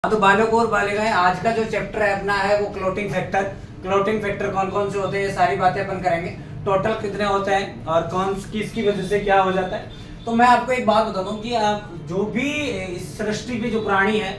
हाँ, तो बालक और बालिकाएं, आज का जो चैप्टर है अपना है वो क्लोटिंग फैक्टर। क्लोटिंग फैक्टर कौन कौन से होते हैं, ये सारी बातें अपन करेंगे। टोटल कितने होते हैं और कौन किसकी वजह से क्या हो जाता है। तो मैं आपको एक बात बता दूं कि आप जो भी इस सृष्टि पे जो प्राणी है,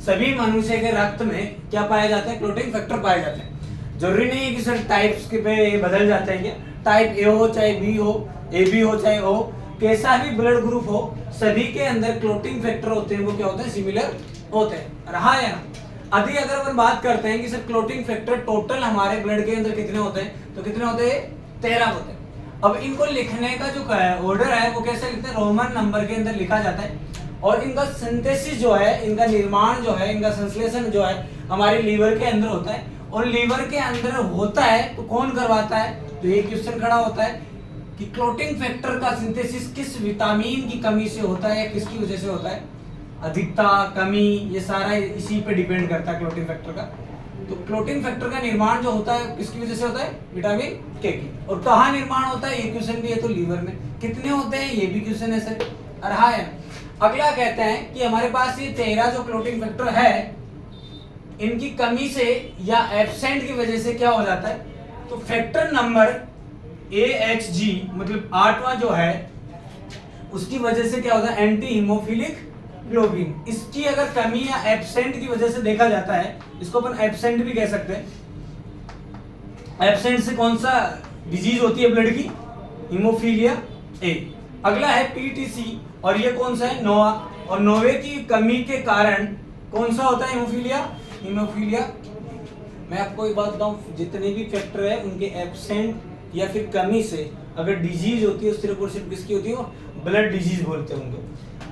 सभी मनुष्य के रक्त में क्या पाया जाता है, क्लोटिंग फैक्टर पाए जाते हैं। जरूरी नहीं है कि सर टाइप्स के पे बदल जाते हैं क्या, टाइप ए हो चाहे बी हो, ए बी हो चाहे ओ, कैसा भी ब्लड ग्रुप हो, सभी के अंदर क्लोटिंग फैक्टर होते हैं। वो क्या होते हैं, सिमिलर होते हैं। रहा है ना। अभी अगर अपन बात करते हैं कि सर क्लोटिंग फैक्टर टोटल हमारे ब्लड के अंदर कितने होते हैं, तो कितने होते हैं, 13 होते हैं। अब इनको लिखने का जो ऑर्डर है वो कैसे लिखते हैं, रोमन नंबर के अंदर लिखा जाता है। और इनका सिंथेसिस जो है, इनका निर्माण जो है, इनका संश्लेषण जो है हमारे लीवर के अंदर होता है। और लीवर के अंदर होता है तो कौन करवाता है, तो ये क्वेश्चन खड़ा होता है कि क्लोटिंग फैक्टर का सिंथेसिस किस विटामिन की कमी से होता है या किसकी वजह से होता है, अधिकता, कमी, ये सारा इसी पे डिपेंड करता है क्लोटिंग फैक्टर का। तो क्लोटिंग फैक्टर का निर्माण जो होता है किसकी वजह से होता है, विटामिन के की। और कहाँ निर्माण होता है, ये क्वेश्चन भी है, तो लीवर में। कितने होते हैं, ये भी क्वेश्चन है सर। रहा है। अगला कहते हैं कि हमारे पास ये 13 जो क्लोटिंग फैक्टर है, इनकी कमी से या एब्सेंट की वजह से क्या हो जाता है, तो फैक्टर नंबर AHG मतलब 8वां जो है, उसकी वजह से क्या होता है, एंटी हीमोफिलिक ग्लोबिन। इसकी अगर कमी या एब्सेंट की वजह से देखा जाता है, इसको अपन एब्सेंट भी कह सकते हैं। एब्सेंट से कौन सा डिजीज होती है ब्लड की, हीमोफीलिया ए। अगला है PTC, और ये कौन सा है, नोवा। और नोवे की कमी के कारण कौन सा होता है, हीमोफीलिया। मैं आपको एक बात बताऊं, जितने भी फैक्टर है उनके एब्सेंट या फिर कमी से अगर डिजीज होती है, सिर्फ और सिर्फ किसकी होती है, वो ब्लड डिजीज बोलते हैं उनको।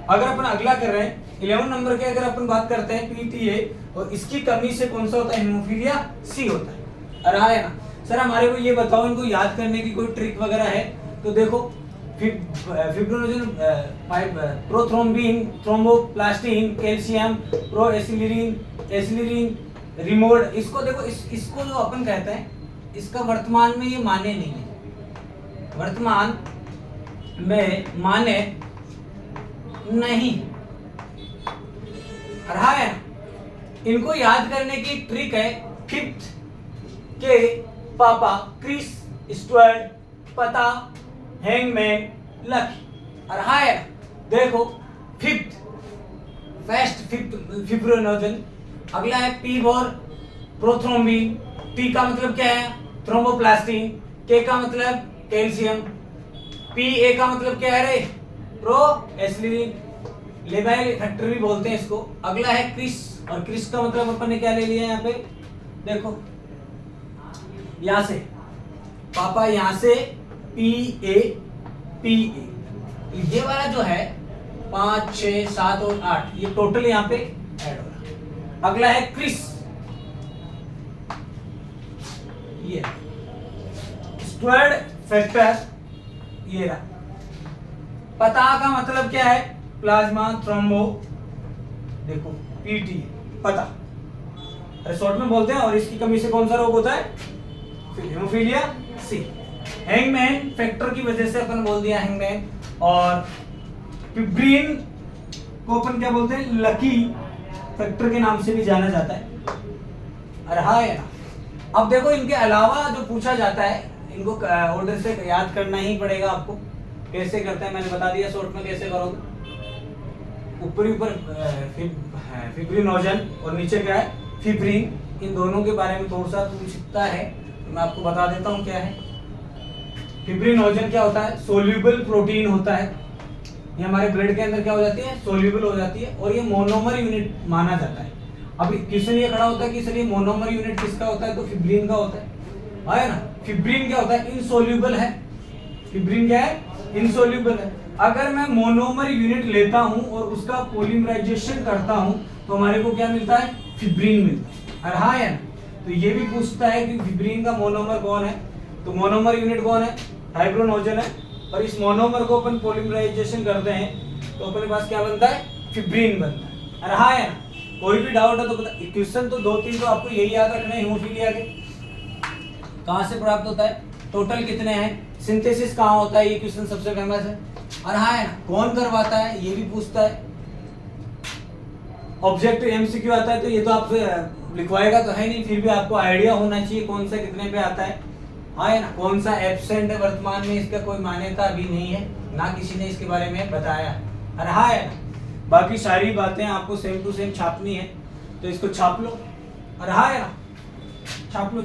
अगर अपन अगला कर रहे हैं 11 नंबर के, अगर अपन बात करते हैं PTA, और इसकी कमी से कौन सा होता है, हीमोफीलिया C होता है। रहा है ना। सर हमारे को ये बताओ, इनको याद करने की कोई ट्रिक वगैरह है, तो देखो फिब्रिनोजन, प्रोथ्रोम्बिन, थ्रोम्बोप्लास्टिन, कैल्शियम, एसिलिन, रिमोड। इसको देखो, इसको जो अपन कहते हैं, इसका वर्तमान में ये माने नहीं है, वर्तमान में माने नहीं। रहा है। इनको याद करने की ट्रिक है, फिफ्थ के पापा, क्रिस, स्टुअर्ट, पता, हैंगमैन, लकी। रहा है। देखो फिफ्थ, फिब्रिनोजन। अगला है P फॉर प्रोथ्रोम्बिन, T का मतलब क्या है, थ्रोम्बोप्लास्टिन, K का मतलब कैल्शियम, PA का मतलब क्या है रे, प्रो एसिलिन, लेबाइल फैक्टर भी बोलते हैं इसको। अगला है क्रिस, और क्रिस का मतलब अपन ने क्या ले लिया यहाँ पे, देखो यहां से पापा, यहां से PA, ये वाला जो है 5, 6, 7 और 8, ये टोटल यहाँ पे ऐड हो रहा। अगला है क्रिस, ये स्क्वायर्ड फैक्टर, ये रहा। पता का मतलब क्या है, प्लाज्मा थ्रोम्बो, देखो PT, पता शॉर्ट में बोलते हैं। और इसकी कमी से कौन सा रोग होता है, हीमोफीलिया C। हैंगमैन फैक्टर की वजह से अपन बोल दिया हैंगमैन। और फिब्रिन को अपन क्या बोलते हैं, लकी फैक्टर के नाम से भी जाना जाता है। रहा है ना। अब देखो इनके अलावा जो पूछा जाता है, इनको ऑर्डर से याद करना ही पड़ेगा आपको। कैसे करते हैं मैंने बता दिया, शॉर्ट में कैसे करोगे। ऊपर फिब्रिनोजन और नीचे क्या है, फिब्रिन। इन दोनों के बारे में थोड़ा सा पूछता है, तो मैं आपको बता देता हूँ क्या है। फिब्रिनोजन क्या होता है, सोल्यूबल प्रोटीन होता है। ये हमारे ब्लड के अंदर क्या हो जाती है, सोल्यूबल हो जाती है। और ये मोनोमर यूनिट माना जाता है। अब क्वेश्चन ये खड़ा होता है कि सर ये मोनोमर यूनिट किसका होता है, तो फिब्रिन का होता है ना। फिब्रिन क्या होता है, इनसोल्यूबल है। फिब्रिन क्या है, इनसोल्यूबल है। अगर मैं मोनोमर यूनिट लेता हूं और उसका पॉलीमराइजेशन करता हूं, तो हमारे को क्या मिलता है, फिब्रिन मिलता है। रहा है ना। तो ये भी पूछता है कि फिब्रिन का मोनोमर कौन है, तो मोनोमर यूनिट कौन है, फाइब्रिनोजन है। और इस मोनोमर को अपन पॉलीमराइजेशन करते हैं तो अपने पास क्या बनता है, फिब्रिन बनता है। रहा है ना। कोई भी डाउट है तो बता। क्वेश्चन तो 2-3 तो आपको यही याद रखना है, हीमोफीलिया के कहां से प्राप्त होता है, टोटल कितने हैं, सिंथेसिस कहां होता है, ये क्वेश्चन सबसे फेमस है। और हाँ है ना, कौन करवाता है ये भी पूछता है। ऑब्जेक्टिव एमसीक्यू आता है तो ये तो आप लिखवाएगा तो है नहीं, फिर भी आपको आइडिया होना चाहिए कौन सा कितने पे आता है। हाँ है ना, कौन सा एब्सेंट है वर्तमान में, इसका कोई मान्यता अभी नहीं है, ना किसी ने इसके बारे में बताया। और हाँ है ना, बाकी सारी बातें आपको सेम टू सेम छापनी है, तो इसको छाप लो। और हाँ है ना, छाप लो।